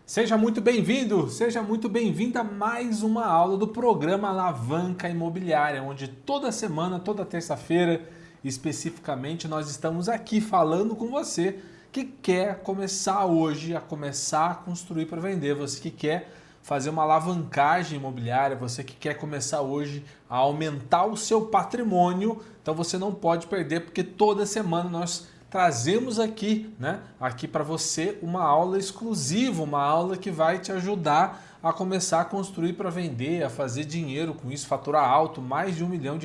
Seja muito bem-vindo, seja muito bem-vinda a mais uma aula do programa Alavanca Imobiliária, onde toda semana, toda terça-feira, especificamente, nós estamos aqui falando com você que quer começar hoje a começar a construir para vender, você que quer fazer uma alavancagem imobiliária, você que quer começar hoje a aumentar o seu patrimônio, então você não pode perder, porque toda semana nós trazemos aqui, aqui para você uma aula exclusiva, uma aula que vai te ajudar a começar a construir para vender, a fazer dinheiro com isso, faturar alto, mais de R$ 1 milhão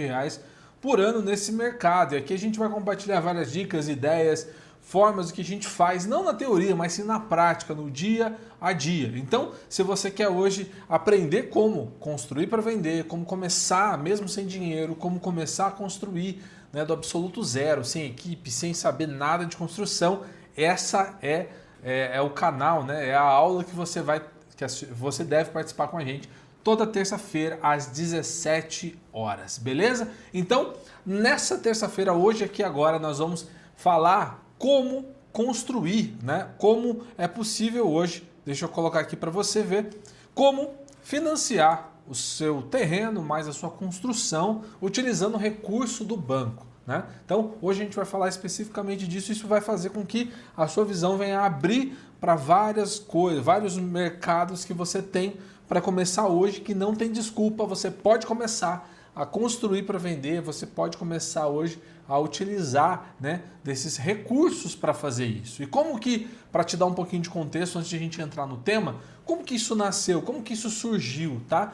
por ano nesse mercado. E aqui a gente vai compartilhar várias dicas, ideias, formas que a gente faz, não na teoria, mas sim na prática, no dia a dia. Então, se você quer hoje aprender como construir para vender, como começar, mesmo sem dinheiro, como começar a construir, do absoluto zero, sem equipe, sem saber nada de construção, essa é o canal, é a aula que você deve participar com a gente toda terça-feira às 17 horas, beleza? Então, nessa terça-feira, hoje aqui agora, nós vamos falar como construir, como é possível hoje, deixa eu colocar aqui para você ver, como financiar o seu terreno, mais a sua construção, utilizando o recurso do banco. Então, hoje a gente vai falar especificamente disso. Isso vai fazer com que a sua visão venha a abrir para várias coisas, vários mercados que você tem para começar hoje, que não tem desculpa. Você pode começar a construir para vender, você pode começar hoje a utilizar desses recursos para fazer isso. E como que, para te dar um pouquinho de contexto antes de a gente entrar no tema, como que isso nasceu, como que isso surgiu, tá?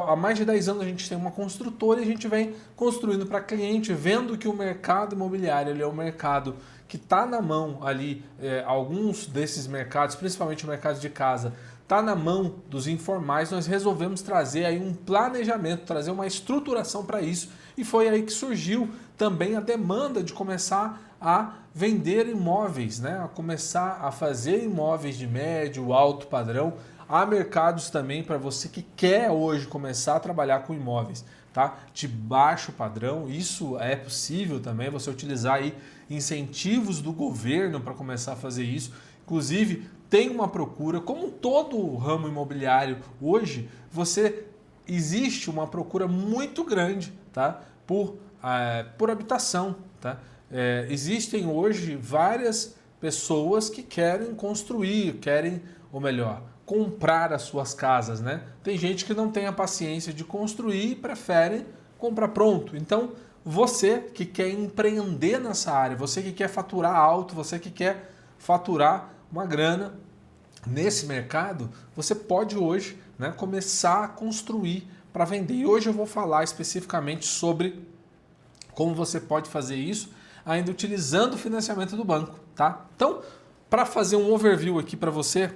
Há mais de 10 anos a gente tem uma construtora e a gente vem construindo para cliente, vendo que o mercado imobiliário ele é um mercado que está na mão ali, alguns desses mercados, principalmente o mercado de casa, está na mão dos informais. Nós resolvemos trazer aí um planejamento, trazer uma estruturação para isso, e foi aí que surgiu também a demanda de começar a vender imóveis, a começar a fazer imóveis de médio, alto padrão. Há mercados também para você que quer hoje começar a trabalhar com imóveis, tá? De baixo padrão. Isso é possível também, você utilizar aí incentivos do governo para começar a fazer isso. Inclusive, tem uma procura, como todo o ramo imobiliário hoje, existe uma procura muito grande, tá? Por habitação, tá? Existem hoje várias pessoas que querem construir, ou melhor, comprar as suas casas, Tem gente que não tem a paciência de construir e prefere comprar pronto. Então, você que quer empreender nessa área, você que quer faturar alto, você que quer faturar uma grana nesse mercado, você pode hoje começar a construir para vender. E hoje eu vou falar especificamente sobre como você pode fazer isso, ainda utilizando o financiamento do banco, tá? Então, para fazer um overview aqui para você,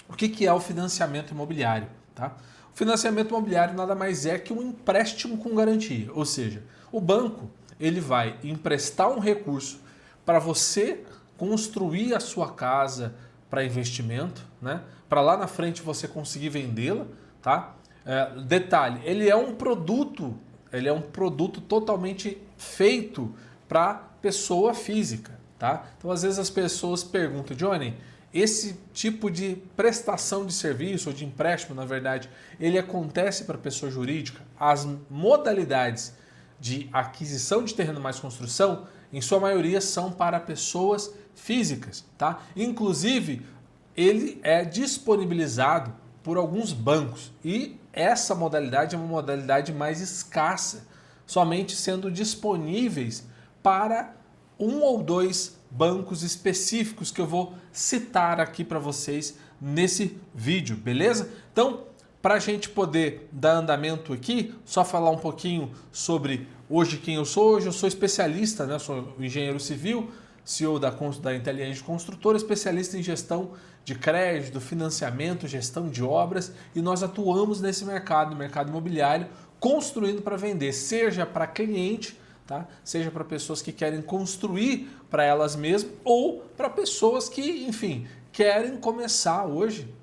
o que é o financiamento imobiliário, tá? O financiamento imobiliário nada mais é que um empréstimo com garantia, ou seja, o banco ele vai emprestar um recurso para você construir a sua casa para investimento, para lá na frente você conseguir vendê-la, tá? Detalhe, ele é um produto totalmente feito para pessoa física, tá? Então, às vezes as pessoas perguntam, Johnny, esse tipo de prestação de serviço, ou de empréstimo, na verdade, ele acontece para pessoa jurídica? As modalidades de aquisição de terreno mais construção, em sua maioria, são para pessoas físicas, tá? Inclusive, ele é disponibilizado por alguns bancos e essa modalidade é uma modalidade mais escassa, somente sendo disponíveis para um ou dois bancos específicos que eu vou citar aqui para vocês nesse vídeo, beleza? Então, para a gente poder dar andamento aqui, só falar um pouquinho sobre hoje quem eu sou. Hoje eu sou especialista, sou engenheiro civil, CEO da Inteligente Construtora, especialista em gestão de crédito, financiamento, gestão de obras, e nós atuamos nesse mercado, no mercado imobiliário, construindo para vender, seja para cliente, tá? Seja para pessoas que querem construir para elas mesmas ou para pessoas que, enfim, querem começar hoje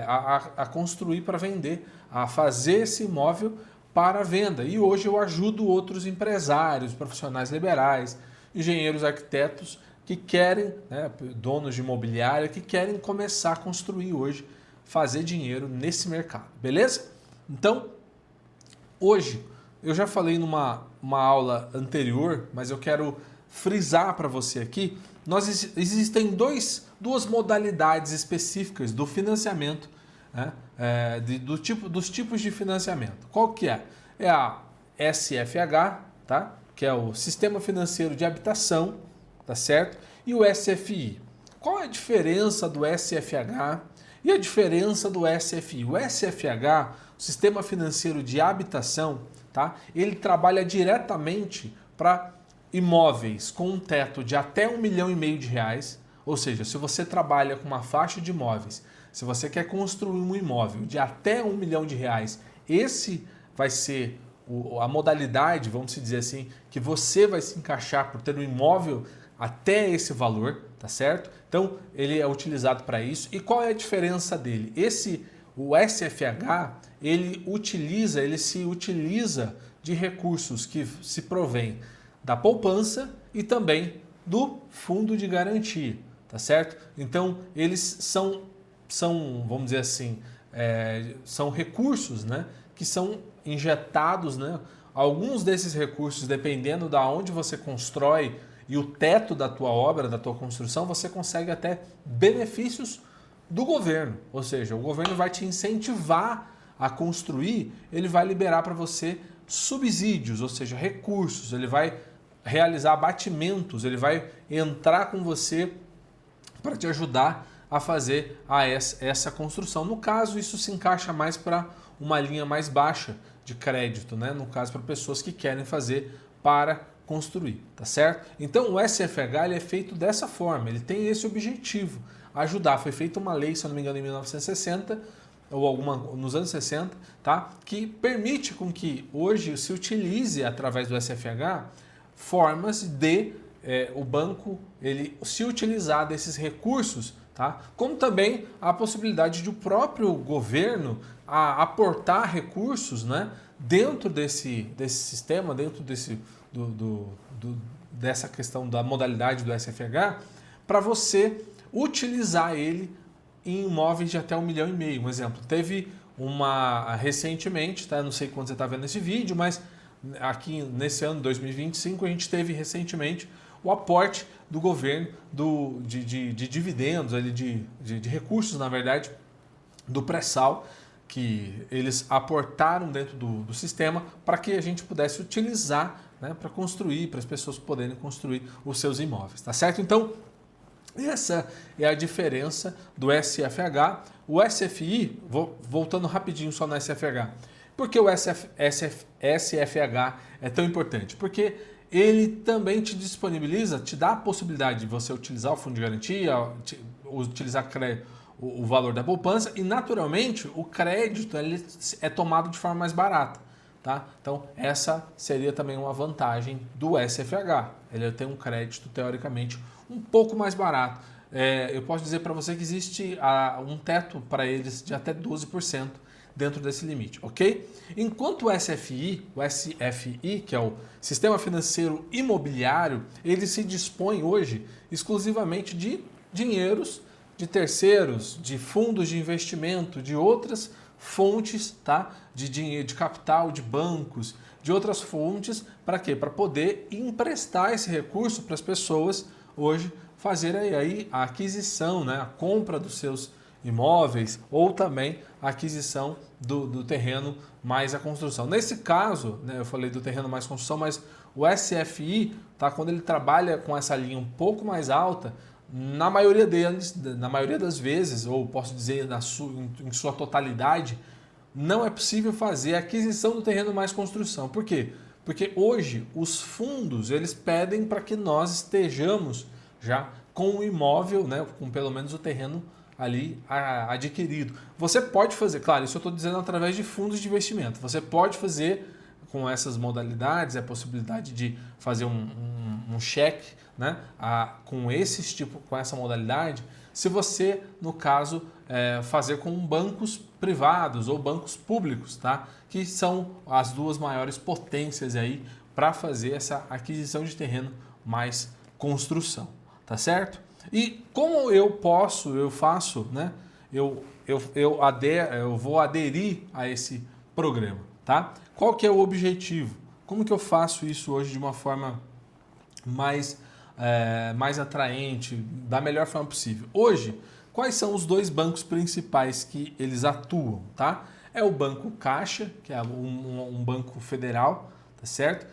a construir para vender, a fazer esse imóvel para venda. E hoje eu ajudo outros empresários, profissionais liberais, engenheiros, arquitetos que querem, né, donos de imobiliária, que querem começar a construir hoje, fazer dinheiro nesse mercado, beleza? Então, hoje, eu já falei uma aula anterior, mas eu quero frisar para você aqui, existem duas modalidades específicas do financiamento, né, dos tipos de financiamento. Qual que é? É a SFH, tá? Que é o Sistema Financeiro de Habitação, tá certo? E o SFI. Qual é a diferença do SFH e a diferença do SFI? O SFH, o Sistema Financeiro de Habitação, tá? Ele trabalha diretamente para imóveis com um teto de até R$ 1,5 milhão, ou seja, se você trabalha com uma faixa de imóveis, se você quer construir um imóvel de até R$ 1 milhão, esse vai ser a modalidade, vamos dizer assim, que você vai se encaixar por ter um imóvel até esse valor, tá certo? Então, ele é utilizado para isso. E qual é a diferença dele? O SFH, ele se utiliza de recursos que se provém da poupança e também do fundo de garantia, tá certo? Então, eles são vamos dizer assim, são recursos, né, que são injetados, né? Alguns desses recursos, dependendo da onde você constrói e o teto da tua obra, da tua construção, você consegue até benefícios do governo. Ou seja, o governo vai te incentivar a construir, ele vai liberar para você subsídios, ou seja, recursos, ele vai realizar abatimentos, ele vai entrar com você para te ajudar a fazer essa construção. No caso, isso se encaixa mais para uma linha mais baixa de crédito, né? No caso, para pessoas que querem fazer para construir, tá certo? Então, o SFH ele é feito dessa forma, ele tem esse objetivo, ajudar. Foi feita uma lei, se eu não me engano, em 1960, ou nos anos 60, tá? Que permite com que hoje se utilize, através do SFH, formas de o banco ele se utilizar desses recursos, tá? Como também a possibilidade de o próprio governo aportar recursos, né, dentro desse sistema, dentro dessa questão da modalidade do SFH, para você utilizar ele em imóveis de até R$ 1,5 milhão. Um exemplo, teve recentemente, tá? Não sei quando você está vendo esse vídeo, mas aqui nesse ano 2025 a gente teve recentemente o aporte do governo de dividendos, de recursos, na verdade, do pré-sal, que eles aportaram dentro do sistema para que a gente pudesse utilizar, né, para construir, para as pessoas poderem construir os seus imóveis, tá certo? Então, essa é a diferença do SFH. O SFI, voltando rapidinho só no SFH. Por que o SFH é tão importante? Porque ele também te disponibiliza, te dá a possibilidade de você utilizar o fundo de garantia, utilizar o valor da poupança e, naturalmente, o crédito ele é tomado de forma mais barata. Tá? Então, essa seria também uma vantagem do SFH. Ele tem um crédito, teoricamente, um pouco mais barato. Eu posso dizer para você que existe um teto para eles de até 12% dentro desse limite, ok? Enquanto o SFI, que é o Sistema Financeiro Imobiliário, ele se dispõe hoje exclusivamente de dinheiros de terceiros, de fundos de investimento, de outras fontes, tá? De dinheiro, de capital, de bancos, de outras fontes, para quê? Para poder emprestar esse recurso para as pessoas hoje fazerem aí a aquisição, né? A compra dos seus imóveis ou também a aquisição do terreno mais a construção. Nesse caso, né, eu falei do terreno mais construção, mas o SFI, tá, quando ele trabalha com essa linha um pouco mais alta, na maioria das vezes, ou posso dizer em sua totalidade, não é possível fazer a aquisição do terreno mais construção. Por quê? Porque hoje os fundos eles pedem para que nós estejamos já com o imóvel, né, com pelo menos o terreno ali adquirido. Você pode fazer, claro, isso eu estou dizendo através de fundos de investimento. Você pode fazer com essas modalidades, a possibilidade de fazer um cheque, né, com essa modalidade, se você, no caso, fazer com bancos privados ou bancos públicos, tá, que são as duas maiores potências aí para fazer essa aquisição de terreno mais construção. tá certo? E como eu faço, né? Eu vou aderir a esse programa, tá? Qual que é o objetivo? Como que eu faço isso hoje de uma forma mais atraente, da melhor forma possível? Hoje, quais são os dois bancos principais que eles atuam, tá? É o Banco Caixa, que é um banco federal, tá certo?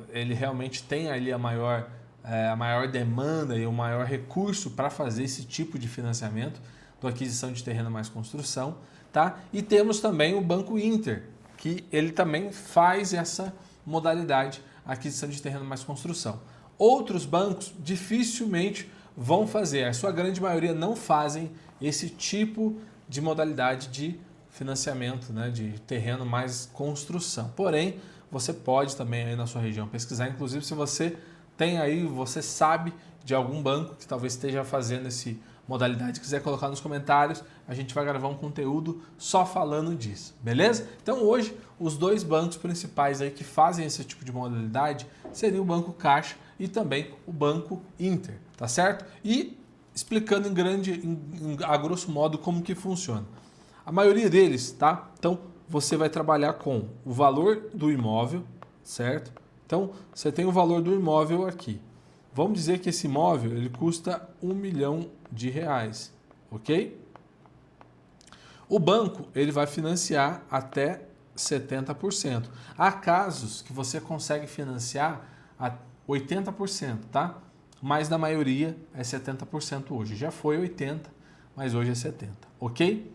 Ele realmente tem ali a maior demanda e o maior recurso para fazer esse tipo de financiamento do aquisição de terreno mais construção, tá? E temos também o Banco Inter, que ele também faz essa modalidade, aquisição de terreno mais construção. Outros bancos dificilmente vão fazer, a sua grande maioria não fazem esse tipo de modalidade de financiamento, né, de terreno mais construção. Porém, você pode também aí na sua região pesquisar, inclusive se você você sabe de algum banco que talvez esteja fazendo essa modalidade, quiser colocar nos comentários, a gente vai gravar um conteúdo só falando disso, beleza? Então hoje os dois bancos principais aí que fazem esse tipo de modalidade seriam o Banco Caixa e também o Banco Inter, tá certo? E explicando a grosso modo como que funciona. A maioria deles, tá? Então você vai trabalhar com o valor do imóvel, certo? Então você tem o valor do imóvel aqui. Vamos dizer que esse imóvel ele custa R$1 milhão, ok? O banco ele vai financiar até 70%. Há casos que você consegue financiar a 80%, tá? Mas na maioria é 70% hoje. Já foi 80%, mas hoje é 70%, ok?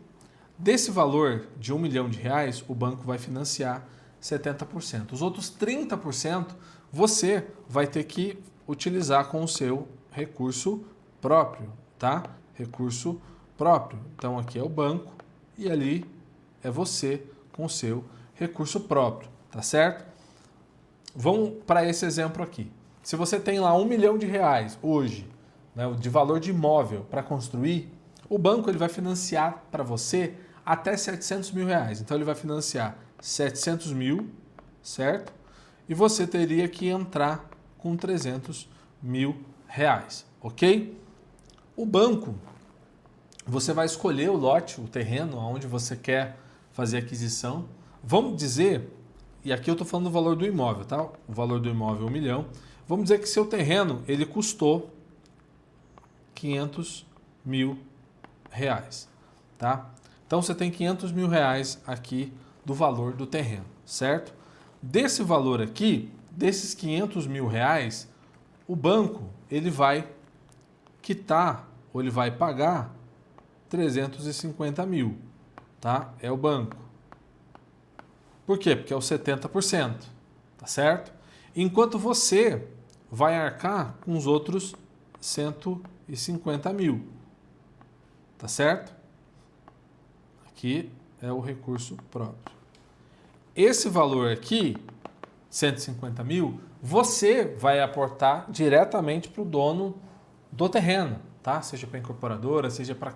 Desse valor de R$1 milhão, o banco vai financiar 70%. Os outros 30% você vai ter que utilizar com o seu recurso próprio, tá? Recurso próprio. Então aqui é o banco e ali é você com o seu recurso próprio, tá certo? Vamos para esse exemplo aqui. Se você tem lá R$1 milhão hoje, né, de valor de imóvel para construir, o banco ele vai financiar para você até R$700 mil. Então ele vai financiar 700 mil, certo? E você teria que entrar com R$300 mil, ok? O banco, você vai escolher o lote, o terreno, onde você quer fazer a aquisição. Vamos dizer, e aqui eu estou falando do valor do imóvel, tá? O valor do imóvel é R$1 milhão. Vamos dizer que seu terreno ele custou R$500 mil, tá? Então você tem R$500 mil aqui do valor do terreno, certo? Desse valor aqui, desses R$500 mil, o banco ele vai quitar ou ele vai pagar 350 mil, tá? É o banco. Por quê? Porque é o 70%, tá certo? Enquanto você vai arcar com os outros 150 mil, tá certo? Aqui é o recurso próprio. Esse valor aqui, 150 mil, você vai aportar diretamente para o dono do terreno, tá? Seja para a incorporadora, seja para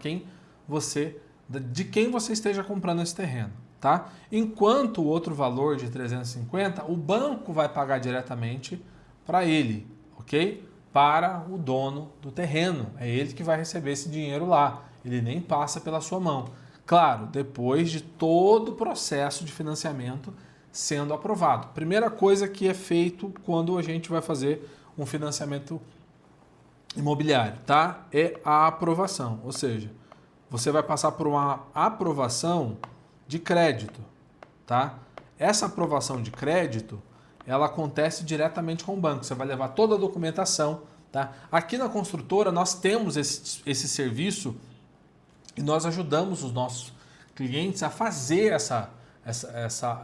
de quem você esteja comprando esse terreno, tá? Enquanto o outro valor de 350, o banco vai pagar diretamente para ele, ok? Para o dono do terreno. É ele que vai receber esse dinheiro lá. Ele nem passa pela sua mão. Claro, depois de todo o processo de financiamento sendo aprovado. Primeira coisa que é feito quando a gente vai fazer um financiamento imobiliário, tá? É a aprovação, ou seja, você vai passar por uma aprovação de crédito, tá? Essa aprovação de crédito, ela acontece diretamente com o banco. Você vai levar toda a documentação, tá? Aqui na construtora nós temos esse serviço e nós ajudamos os nossos clientes a fazer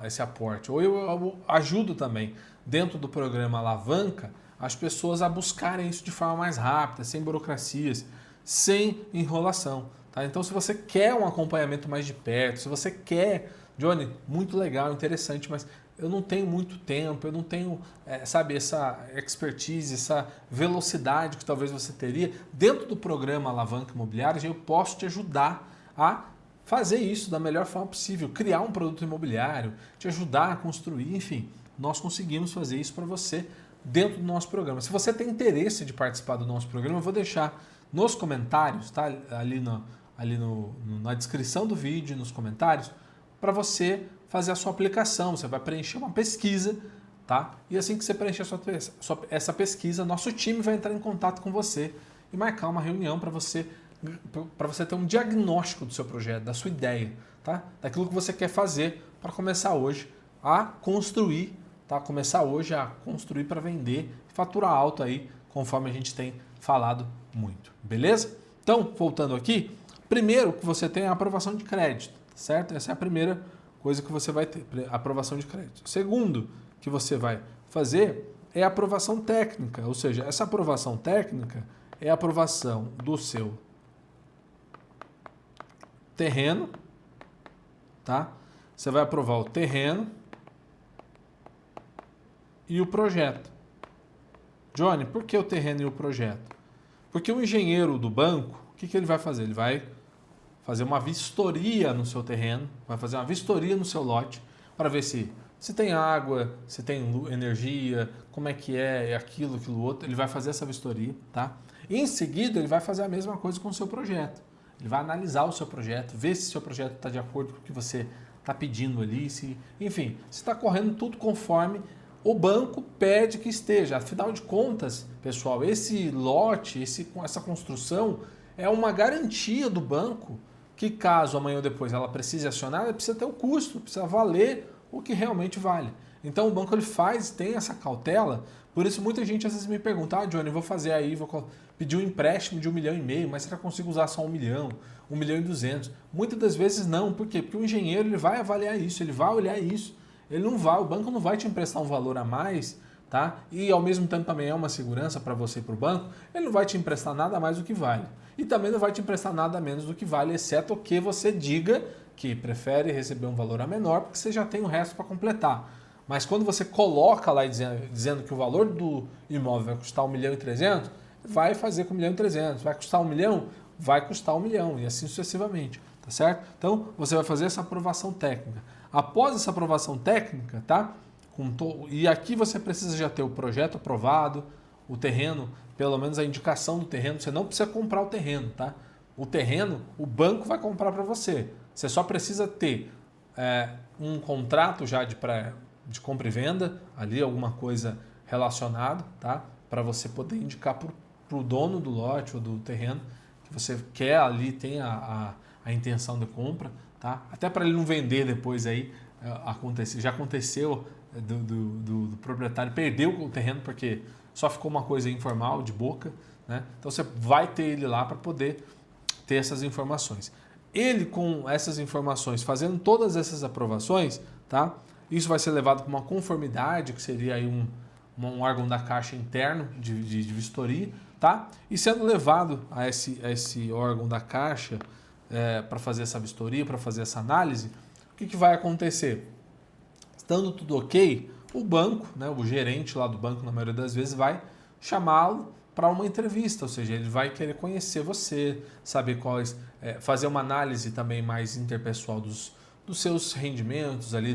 esse aporte. Ou eu ajudo também, dentro do programa Alavanca, as pessoas a buscarem isso de forma mais rápida, sem burocracias, sem enrolação. Tá? Então, se você quer um acompanhamento mais de perto, se você quer, Johnny, muito legal, interessante, mas eu não tenho muito tempo, eu não tenho, sabe, essa expertise, essa velocidade que talvez você teria, dentro do programa Alavanca Imobiliária, eu posso te ajudar a fazer isso da melhor forma possível, criar um produto imobiliário, te ajudar a construir, enfim, nós conseguimos fazer isso para você dentro do nosso programa. Se você tem interesse de participar do nosso programa, eu vou deixar nos comentários, tá? Na descrição do vídeo, nos comentários, para você fazer a sua aplicação. Você vai preencher uma pesquisa, tá? E assim que você preencher essa pesquisa, nosso time vai entrar em contato com você e marcar uma reunião para você ter um diagnóstico do seu projeto, da sua ideia, tá? Daquilo que você quer fazer para começar hoje a construir, tá? Começar hoje a construir para vender, faturar alto aí, conforme a gente tem falado muito, beleza? Então, voltando aqui, primeiro que você tem a aprovação de crédito, certo? Essa é a primeira coisa que você vai ter, aprovação de crédito. Segundo que você vai fazer é a aprovação técnica, ou seja, essa aprovação técnica é a aprovação do seu terreno, tá? Você vai aprovar o terreno e o projeto. Johnny, por que o terreno e o projeto? Porque o engenheiro do banco, o que ele vai fazer? Ele vai fazer uma vistoria no seu terreno, vai fazer uma vistoria no seu lote para ver se tem água, se tem energia, como é que é aquilo outro. Ele vai fazer essa vistoria, tá? E em seguida, ele vai fazer a mesma coisa com o seu projeto. Ele vai analisar o seu projeto, ver se o seu projeto está de acordo com o que você está pedindo ali, enfim, se está correndo tudo conforme o banco pede que esteja. Afinal de contas, pessoal, esse lote, essa construção é uma garantia do banco que caso amanhã ou depois ela precise acionar, ela precisa ter o custo, precisa valer o que realmente vale. Então o banco ele tem essa cautela, por isso muita gente às vezes me pergunta, Johnny, vou fazer aí, vou pedir um empréstimo de 1,5 milhão, mas será que eu consigo usar só 1 milhão, 1,2 milhão? Muitas das vezes não, por quê? Porque o engenheiro ele vai avaliar isso, ele vai olhar isso, o banco não vai te emprestar um valor a mais, tá? E ao mesmo tempo também é uma segurança para você e para o banco, ele não vai te emprestar nada mais do que vale. E também não vai te emprestar nada menos do que vale, exceto que você diga que prefere receber um valor a menor, porque você já tem o resto para completar. Mas quando você coloca lá dizendo que o valor do imóvel vai custar 1,3 milhão, vai fazer com 1,3 milhão. Vai custar 1 milhão? Vai custar 1 milhão e assim sucessivamente, tá certo? Então você vai fazer essa aprovação técnica. Após essa aprovação técnica, tá? E aqui você precisa já ter o projeto aprovado, o terreno, pelo menos a indicação do terreno. Você não precisa comprar o terreno, tá? O terreno, o banco vai comprar para você. Você só precisa ter um contrato já de compra e venda, ali alguma coisa relacionada, tá? Para você poder indicar para o dono do lote ou do terreno que você quer ali, tem a intenção de compra, tá? Até para ele não vender depois aí, já aconteceu do proprietário perdeu o terreno porque só ficou uma coisa informal, de boca, né? Então você vai ter ele lá para poder ter essas informações. Ele com essas informações, fazendo todas essas aprovações, tá? Isso vai ser levado para uma conformidade, que seria aí um órgão da Caixa interno de vistoria, tá? E sendo levado a esse órgão da Caixa para fazer essa vistoria, para fazer essa análise, o que vai acontecer? Estando tudo ok, o banco, né, o gerente lá do banco, na maioria das vezes, vai chamá-lo para uma entrevista, ou seja, ele vai querer conhecer você, saber fazer uma análise também mais interpessoal dos seus rendimentos ali,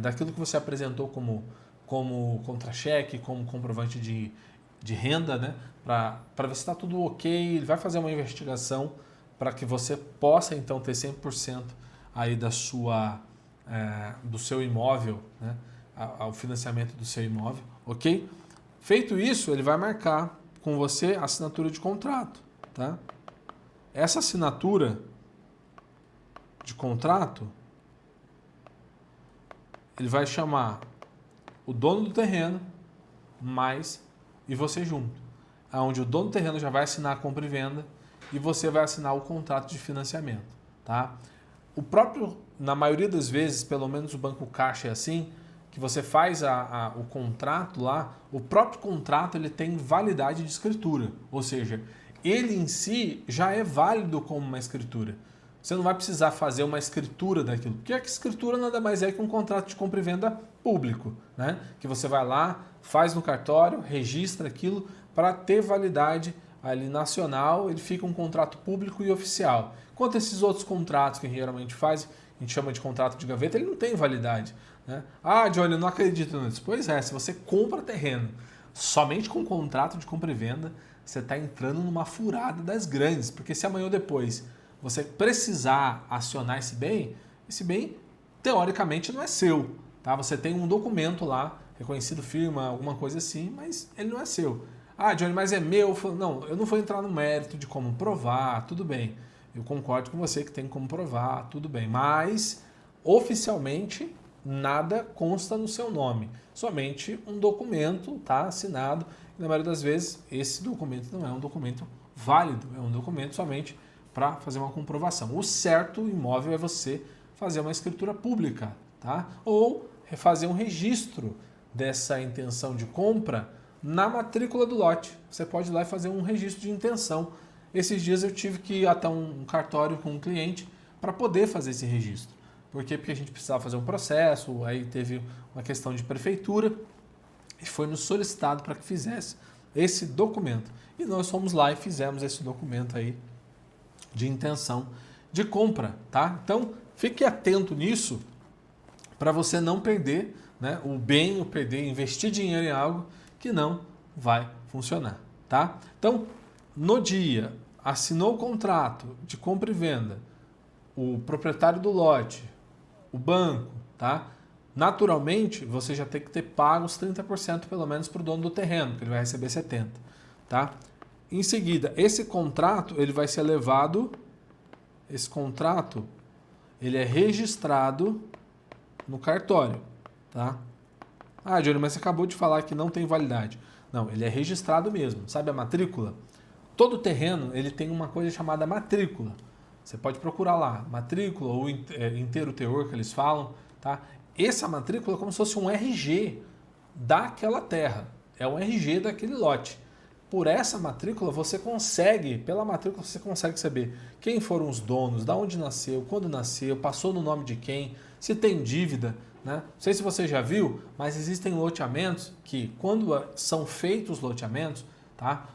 daquilo que você apresentou como contra-cheque, como comprovante de renda, né? Para ver se está tudo ok. Ele vai fazer uma investigação para que você possa então ter 100% aí do seu imóvel, né? O financiamento do seu imóvel, ok? Feito isso, ele vai marcar com você a assinatura de contrato, tá? Essa assinatura de contrato, ele vai chamar o dono do terreno e você junto, onde o dono do terreno já vai assinar a compra e venda e você vai assinar o contrato de financiamento, tá? Na maioria das vezes, pelo menos o Banco Caixa é assim, que você faz o contrato lá, o próprio contrato ele tem validade de escritura, ou seja, ele em si já é válido como uma escritura. Você não vai precisar fazer uma escritura daquilo, porque a escritura nada mais é que um contrato de compra e venda público, né? Que você vai lá, faz no cartório, registra aquilo para ter validade ali nacional, ele fica um contrato público e oficial. Enquanto esses outros contratos que geralmente faz, a gente chama de contrato de gaveta, ele não tem validade. Né? Ah, Johnny, eu não acredito nisso. Pois é, se você compra terreno somente com contrato de compra e venda, você está entrando numa furada das grandes, porque se amanhã ou depois você precisar acionar esse bem teoricamente não é seu. Tá? Você tem um documento lá, reconhecido firma, alguma coisa assim, mas ele não é seu. Ah, Johnny, mas é meu? Não, eu não vou entrar no mérito de como provar, tudo bem. Eu concordo com você que tem como provar, tudo bem. Mas, oficialmente, nada consta no seu nome. Somente um documento, tá, assinado. E, na maioria das vezes, esse documento não é um documento válido. É um documento somente para fazer uma comprovação. O certo imóvel é você fazer uma escritura pública, tá? Ou fazer um registro dessa intenção de compra na matrícula do lote. Você pode ir lá e fazer um registro de intenção. Esses dias eu tive que ir até um cartório com um cliente para poder fazer esse registro. Por quê? Porque a gente precisava fazer um processo, aí teve uma questão de prefeitura e foi nos solicitado para que fizesse esse documento. E nós fomos lá e fizemos esse documento aí de intenção de compra, tá? Então, fique atento nisso para você não perder, né, o bem, ou perder, investir dinheiro em algo que não vai funcionar, tá? Então, no dia, assinou o contrato de compra e venda, o proprietário do lote, o banco, tá? Naturalmente, você já tem que ter pago os 30% pelo menos para o dono do terreno, que ele vai receber 70%, tá? Em seguida, esse contrato, ele vai ser levado, esse contrato, ele é registrado no cartório, tá? Ah, Johnny, mas você acabou de falar que não tem validade. Não, ele é registrado mesmo. Sabe a matrícula? Todo terreno, ele tem uma coisa chamada matrícula. Você pode procurar lá, matrícula ou inteiro teor que eles falam, tá? Essa matrícula é como se fosse um RG daquela terra. É um RG daquele lote. Por essa matrícula, pela matrícula você consegue saber quem foram os donos, de onde nasceu, quando nasceu, passou no nome de quem, se tem dívida, né? Não sei se você já viu, mas existem loteamentos que, quando são feitos os loteamentos, tá?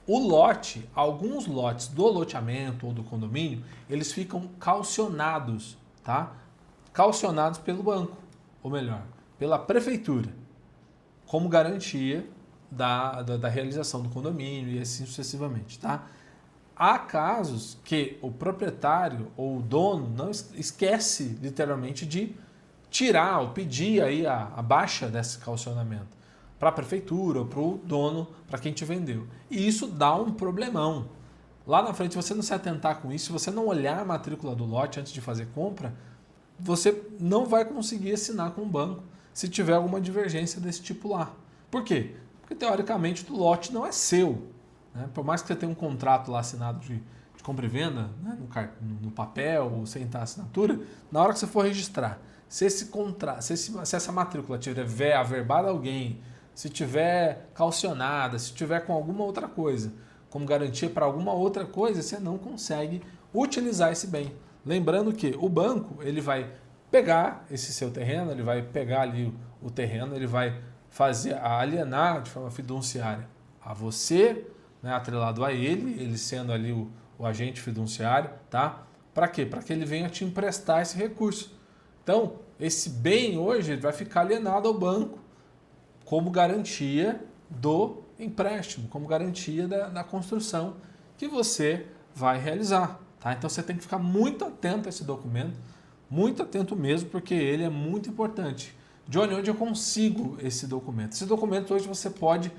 O lote, alguns lotes do loteamento ou do condomínio, eles ficam calcionados, tá? Calcionados pelo banco, ou melhor, pela prefeitura, como garantia da realização do condomínio e assim sucessivamente, tá? Há casos que o proprietário ou o dono não esquece literalmente de tirar ou pedir aí a baixa desse calcionamento para a prefeitura ou para o dono, para quem te vendeu. E isso dá um problemão. Lá na frente, se você não se atentar com isso, se você não olhar a matrícula do lote antes de fazer compra, você não vai conseguir assinar com o banco se tiver alguma divergência desse tipo lá. Por quê? Porque, teoricamente, o lote não é seu. Né? Por mais que você tenha um contrato lá assinado de compra e venda, né? no papel ou sem a assinatura, na hora que você for registrar, se essa matrícula tiver averbada a alguém, se tiver calcionada, se tiver com alguma outra coisa, como garantia para alguma outra coisa, você não consegue utilizar esse bem. Lembrando que o banco, ele vai pegar esse seu terreno, ele vai pegar ali o terreno, ele vai alienar de forma fiduciária a você, né, atrelado a ele sendo ali o agente fiduciário, tá? Para quê? Para que ele venha te emprestar esse recurso. Então, esse bem hoje ele vai ficar alienado ao banco como garantia do empréstimo, como garantia da construção que você vai realizar, tá? Então, você tem que ficar muito atento a esse documento, muito atento mesmo, porque ele é muito importante. Johnny, onde eu consigo esse documento? Esse documento hoje você pode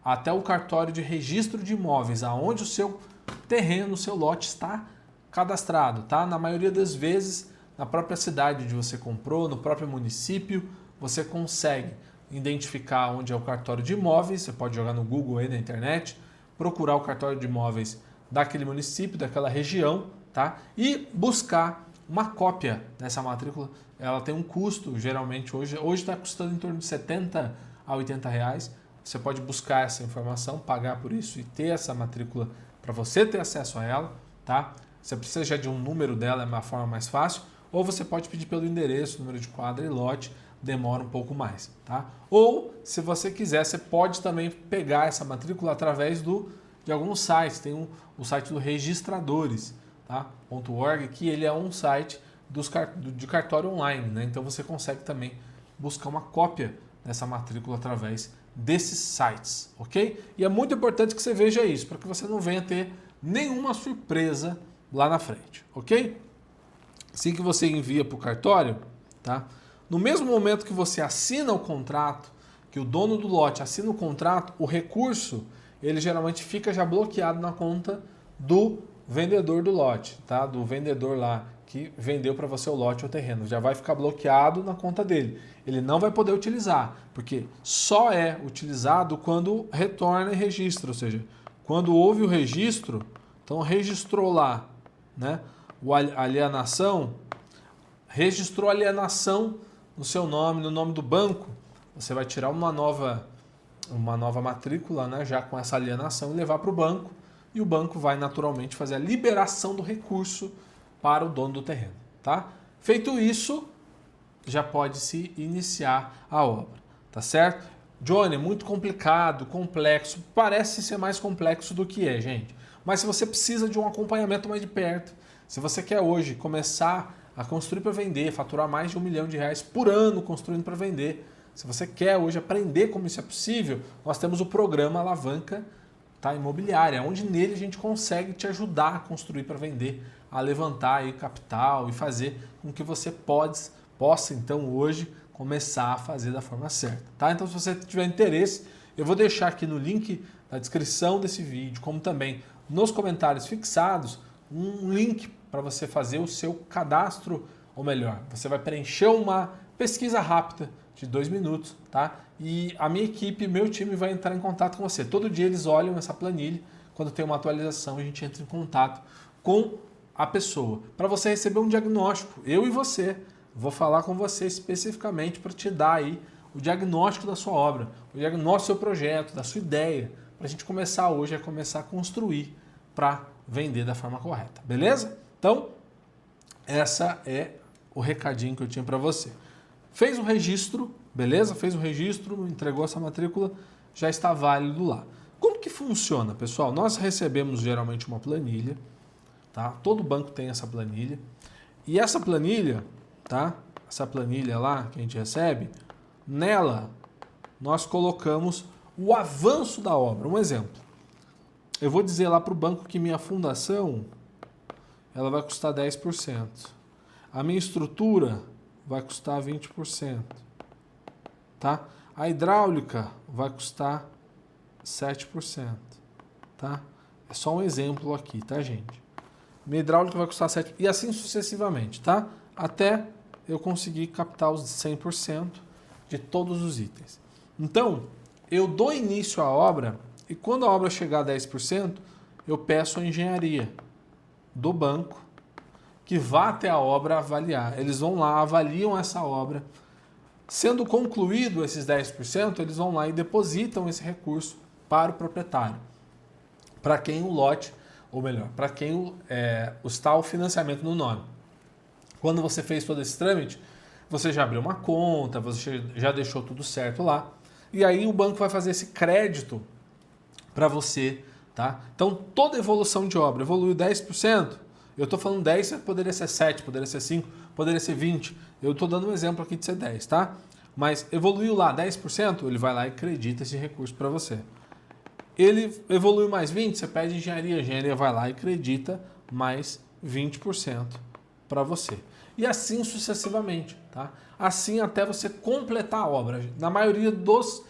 até o cartório de registro de imóveis, aonde o seu terreno, o seu lote está cadastrado, tá? Na maioria das vezes, na própria cidade onde você comprou, no próprio município, você consegue identificar onde é o cartório de imóveis, você pode jogar no Google aí na internet, procurar o cartório de imóveis daquele município, daquela região, tá? E buscar uma cópia dessa matrícula. Ela tem um custo, geralmente hoje está custando em torno de 70 a 80 reais. Você pode buscar essa informação, pagar por isso e ter essa matrícula para você ter acesso a ela, tá? Você precisa já de um número dela, é uma forma mais fácil, ou você pode pedir pelo endereço, número de quadra e lote, demora um pouco mais, tá? Ou, se você quiser, você pode também pegar essa matrícula através de alguns sites. Tem o site do Registradores, tá? .org, que ele é um site de cartório online, né? Então você consegue também buscar uma cópia dessa matrícula através desses sites, ok? E é muito importante que você veja isso, para que você não venha ter nenhuma surpresa lá na frente, ok? Assim que você envia para o cartório, tá? No mesmo momento que você assina o contrato, que o dono do lote assina o contrato, o recurso, ele geralmente fica já bloqueado na conta do vendedor do lote, tá? Do vendedor lá que vendeu para você o lote ou o terreno. Já vai ficar bloqueado na conta dele. Ele não vai poder utilizar, porque só é utilizado quando retorna e registra, ou seja, quando houve o registro, então registrou lá, né? A alienação, registrou a alienação no seu nome, no nome do banco, você vai tirar uma nova matrícula, né, já com essa alienação e levar para o banco, e o banco vai naturalmente fazer a liberação do recurso para o dono do terreno, tá? Feito isso, já pode se iniciar a obra, tá certo? Johnny, é muito complicado, complexo, parece ser mais complexo do que é, gente. Mas se você precisa de um acompanhamento mais de perto, se você quer hoje começar a construir para vender, faturar mais de R$1 milhão por ano construindo para vender, se você quer hoje aprender como isso é possível, nós temos o programa Alavanca, tá, imobiliária, onde nele a gente consegue te ajudar a construir para vender, a levantar aí capital e fazer com que você possa então hoje começar a fazer da forma certa, tá? Então se você tiver interesse, eu vou deixar aqui no link da descrição desse vídeo, como também nos comentários fixados, um link para você fazer o seu cadastro, ou melhor, você vai preencher uma pesquisa rápida de 2 minutos, tá? E a minha equipe, meu time vai entrar em contato com você. Todo dia eles olham essa planilha, quando tem uma atualização a gente entra em contato com a pessoa, para você receber um diagnóstico, eu e você. Vou falar com você especificamente para te dar aí o diagnóstico da sua obra, o diagnóstico do seu projeto, da sua ideia, para a gente começar hoje a começar a construir para vender da forma correta, beleza? Então, essa é o recadinho que eu tinha para você. Fez o registro, beleza? Fez o registro, entregou essa matrícula, já está válido lá. Como que funciona, pessoal? Nós recebemos geralmente uma planilha, tá? Todo banco tem essa planilha. E essa planilha, tá? Essa planilha lá que a gente recebe, nela nós colocamos o avanço da obra. Um exemplo. Eu vou dizer lá para o banco que minha fundação ela vai custar 10%. A minha estrutura vai custar 20%. Tá? A hidráulica vai custar 7%. Tá? É só um exemplo aqui, tá, gente? Minha hidráulica vai custar 7%. E assim sucessivamente, tá? Até eu conseguir captar os 100% de todos os itens. Então, eu dou início à obra e quando a obra chegar a 10%, eu peço a engenharia do banco que vá até a obra avaliar. Eles vão lá, avaliam essa obra. Sendo concluído esses 10%, eles vão lá e depositam esse recurso para o proprietário. Para quem o lote, ou melhor, para quem está o financiamento no nome. Quando você fez todo esse trâmite, você já abriu uma conta, você já deixou tudo certo lá. E aí o banco vai fazer esse crédito para você, tá? Então, toda evolução de obra evoluiu 10%, eu estou falando 10, poderia ser 7, poderia ser 5, poderia ser 20. Eu estou dando um exemplo aqui de ser 10, tá? Mas evoluiu lá 10%, ele vai lá e acredita esse recurso para você. Ele evoluiu mais 20%, você pede engenharia, a engenharia vai lá e acredita mais 20% para você. E assim sucessivamente, tá? Assim até você completar a obra. Na maioria dos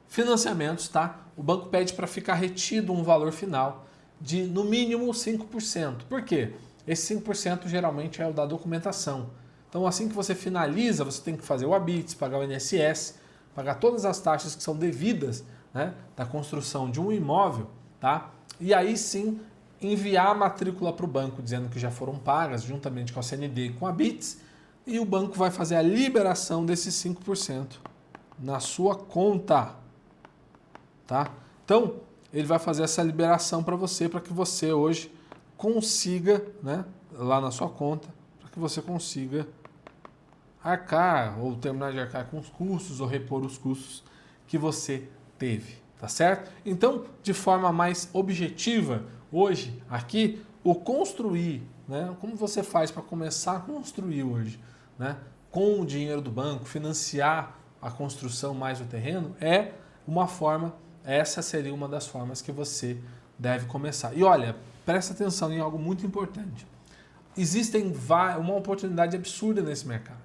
financiamentos, tá? O banco pede para ficar retido um valor final de no mínimo 5%. Por quê? Esse 5% geralmente é o da documentação. Então assim que você finaliza, você tem que fazer o ABITS, pagar o INSS, pagar todas as taxas que são devidas, né, da construção de um imóvel, tá? E aí sim enviar a matrícula para o banco dizendo que já foram pagas juntamente com a CND e com a ABITS, e o banco vai fazer a liberação desses 5% na sua conta. Tá? Então, ele vai fazer essa liberação para você, para que você hoje consiga, né, lá na sua conta, para que você consiga arcar ou terminar de arcar com os custos ou repor os custos que você teve, tá certo? Então, de forma mais objetiva, hoje, aqui, o construir né? Como você faz para começar a construir hoje, né? Com o dinheiro do banco, financiar a construção mais o terreno é uma forma, essa seria uma das formas que você deve começar. E olha, presta atenção em algo muito importante. Existem uma oportunidade absurda nesse mercado.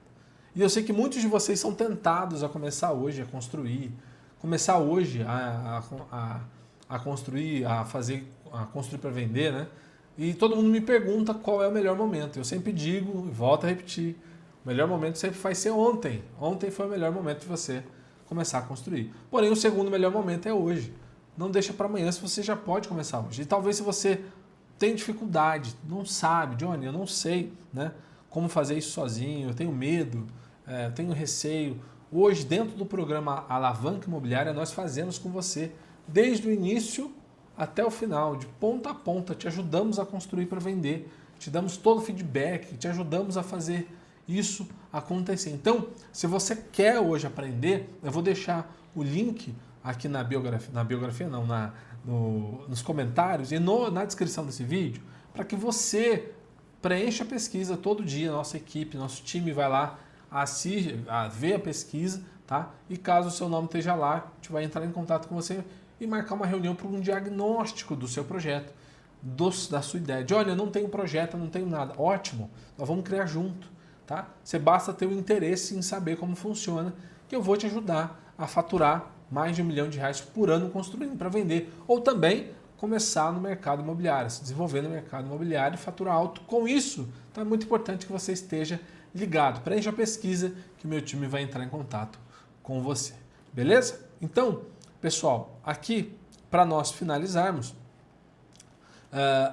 E eu sei que muitos de vocês são tentados a começar hoje a construir, começar hoje a construir, a construir para vender, né? E todo mundo me pergunta qual é o melhor momento. Eu sempre digo, e volto a repetir, o melhor momento sempre vai ser ontem. Ontem foi o melhor momento de você começar a construir. Porém, o segundo melhor momento é hoje. Não deixa para amanhã se você já pode começar hoje. E talvez se você tem dificuldade, não sabe, Johnny, eu não sei, né, como fazer isso sozinho, eu tenho medo, eu tenho receio. Hoje, dentro do programa Alavanca Imobiliária, nós fazemos com você, desde o início até o final, de ponta a ponta, te ajudamos a construir para vender, te damos todo o feedback, te ajudamos a fazer isso acontecer. Então, se você quer hoje aprender, eu vou deixar o link aqui nos comentários e na descrição desse vídeo, para que você preencha a pesquisa todo dia. Nossa equipe, nosso time vai lá, ver a pesquisa, tá? E caso o seu nome esteja lá, a gente vai entrar em contato com você e marcar uma reunião para um diagnóstico do seu projeto, da sua ideia. Olha, eu não tenho projeto, eu não tenho nada. Ótimo, nós vamos criar junto, tá? Você basta ter o interesse em saber como funciona, que eu vou te ajudar a faturar mais de R$1 milhão por ano construindo para vender. Ou também começar no mercado imobiliário, se desenvolver no mercado imobiliário e faturar alto com isso. Então é muito importante que você esteja ligado. Preencha a pesquisa que meu time vai entrar em contato com você. Beleza? Então, pessoal, aqui para nós finalizarmos,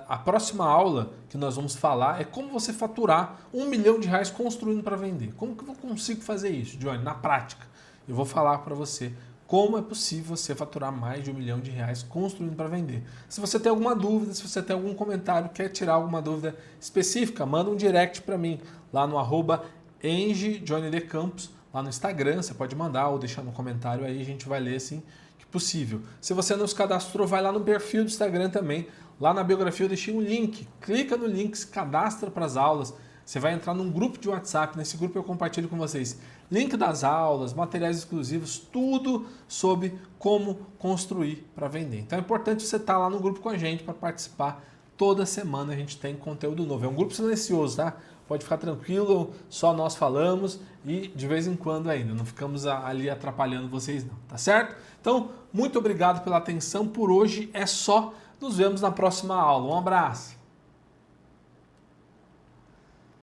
a próxima aula que nós vamos falar é como você faturar R$1 milhão construindo para vender. Como que eu consigo fazer isso, Johnny? Na prática, eu vou falar para você como é possível você faturar mais de R$1 milhão construindo para vender. Se você tem alguma dúvida, se você tem algum comentário, quer tirar alguma dúvida específica, manda um direct para mim lá no @engejohnnydecampos, lá no Instagram, você pode mandar ou deixar no comentário aí, a gente vai ler assim que possível. Se você não se cadastrou, vai lá no perfil do Instagram também, lá na biografia eu deixei um link, clica no link, se cadastra para as aulas, você vai entrar num grupo de WhatsApp, nesse grupo eu compartilho com vocês link das aulas, materiais exclusivos, tudo sobre como construir para vender. Então é importante você estar lá no grupo com a gente para participar. Toda semana a gente tem conteúdo novo. É um grupo silencioso, tá? Pode ficar tranquilo, só nós falamos e de vez em quando ainda. Não ficamos ali atrapalhando vocês não, tá certo? Então, muito obrigado pela atenção. Por hoje é só. Nos vemos na próxima aula. Um abraço.